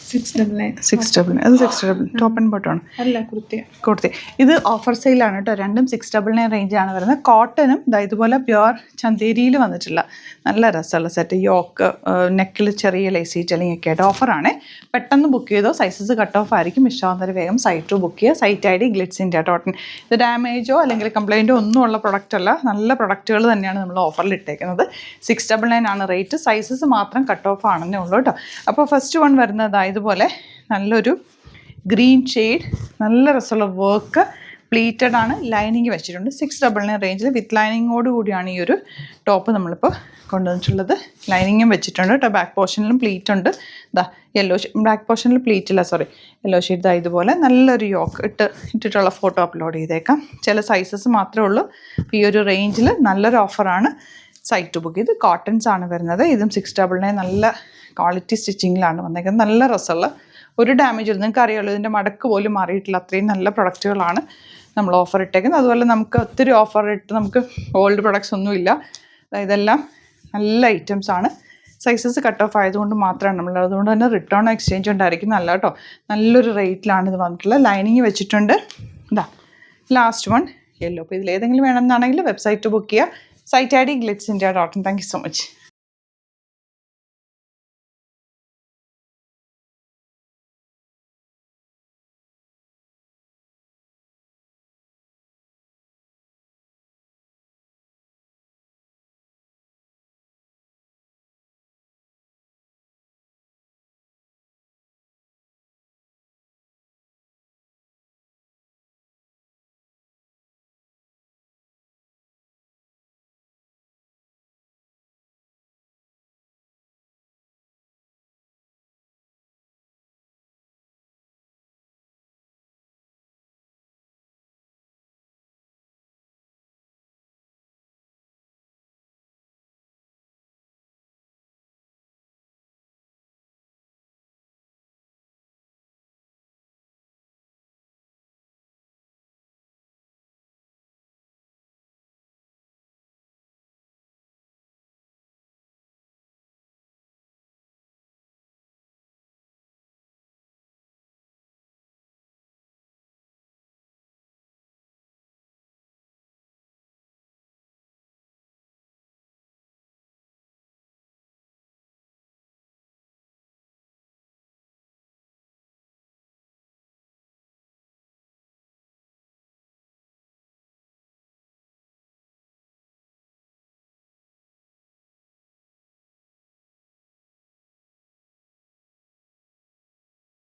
699 അത് 699 top and bottom ആണ് അല്ല കുർത്തി. ഇത് ഓഫർ സെയിലാണ് കേട്ടോ. രണ്ടും 699 റേഞ്ചാണ് വരുന്നത്. കോട്ടനും ഇതുപോലെ പ്യുവർ ചന്തേരിയിൽ വന്നിട്ടുള്ള നല്ല രസമുള്ള സെറ്റ്. യോക്ക് നെക്കിൽ ചെറിയ ലേസി ടെലിംഗ് ഒക്കെ ആയിട്ട് ഓഫറാണ്. പെട്ടെന്ന് ബുക്ക് ചെയ്തോ, സൈസസ് കട്ട് ഓഫ് ആയിരിക്കും. ഇഷ്ടമാകുന്നവർ വേഗം സൈറ്റ് ബുക്ക് ചെയ്യുക. Site ID glitz India .in. ഇത് ഡാമേജോ അല്ലെങ്കിൽ കംപ്ലയിൻറ്റോ ഒന്നും ഉള്ള പ്രൊഡക്റ്റ് അല്ല, നല്ല പ്രൊഡക്റ്റുകൾ തന്നെയാണ് നമ്മൾ ഓഫറിൽ ഇട്ടേക്കുന്നത്. 699 ആണ് റേറ്റ്. സൈസസ് മാത്രം കട്ട് ഓഫ് ആണെന്നേ ഉള്ളൂ കേട്ടോ. അപ്പോൾ ഫസ്റ്റ് വൺ വരുന്നത് ഇതുപോലെ നല്ലൊരു ഗ്രീൻ ഷെയ്ഡ്, നല്ല രസമുള്ള വർക്ക്, പ്ലീറ്റഡ് ആണ്, ലൈനിങ് വെച്ചിട്ടുണ്ട്. 699 റേഞ്ചിൽ വിത്ത് ലൈനിങ്ങോട് കൂടിയാണ് ഈ ഒരു ടോപ്പ് നമ്മളിപ്പോൾ കൊണ്ടുവന്നിട്ടുള്ളത്. ലൈനിങ്ങും വെച്ചിട്ടുണ്ട് കേട്ടോ. ബാക്ക് പോർഷനിലും പ്ലീറ്റ് ഉണ്ട്. യെല്ലോ ബാക്ക് പോർഷനിൽ പ്ലീറ്റ് ഇല്ല, സോറി, യെല്ലോ ഷെയ്ഡ്. ഇതുപോലെ നല്ലൊരു യോക്ക് ഇട്ടിട്ടുള്ള ഫോട്ടോ അപ്ലോഡ് ചെയ്തേക്കാം. ചില സൈസസ് മാത്രമേ ഉള്ളൂ. ഈ ഒരു റേഞ്ചിൽ നല്ലൊരു ഓഫറാണ്. സൈറ്റ് ബുക്ക് ചെയ്ത് കോട്ടൺസ് ആണ് വരുന്നത്. ഇതും 699 നല്ല ക്വാളിറ്റി സ്റ്റിച്ചിങ്ങിലാണ് വന്നേക്കുന്നത്. നല്ല രസമുള്ള ഒരു ഡാമേജ് ഇല്ല. നിങ്ങൾക്ക് അറിയാമല്ലോ, ഇതിൻ്റെ മടക്ക് പോലും മാറിയിട്ടില്ല. അത്രയും നല്ല പ്രൊഡക്റ്റുകളാണ് നമ്മൾ ഓഫർ ഇട്ടേക്കുന്നത്. അതുപോലെ നമുക്ക് ഒത്തിരി ഓഫർ ഇട്ട് നമുക്ക് ഓൾഡ് പ്രൊഡക്ട്സ് ഒന്നുമില്ല. ഇതെല്ലാം നല്ല ഐറ്റംസ് ആണ്. സൈസസ് കട്ട് ഓഫ് ആയതുകൊണ്ട് മാത്രമാണ് നമ്മൾ, അതുകൊണ്ട് തന്നെ റിട്ടേൺ എക്സ്ചേഞ്ച് ഉണ്ടായിരിക്കും. നല്ല കേട്ടോ, നല്ലൊരു റേറ്റിലാണ് ഇത് വന്നിട്ടുള്ളത്. ലൈനിങ് വെച്ചിട്ടുണ്ട്. Last one yellow. അപ്പോൾ ഇതിലേതെങ്കിലും വേണമെന്നാണെങ്കിൽ വെബ്സൈറ്റ് ബുക്ക് ചെയ്യുക. Site ID glitz India .in. Thank you so much.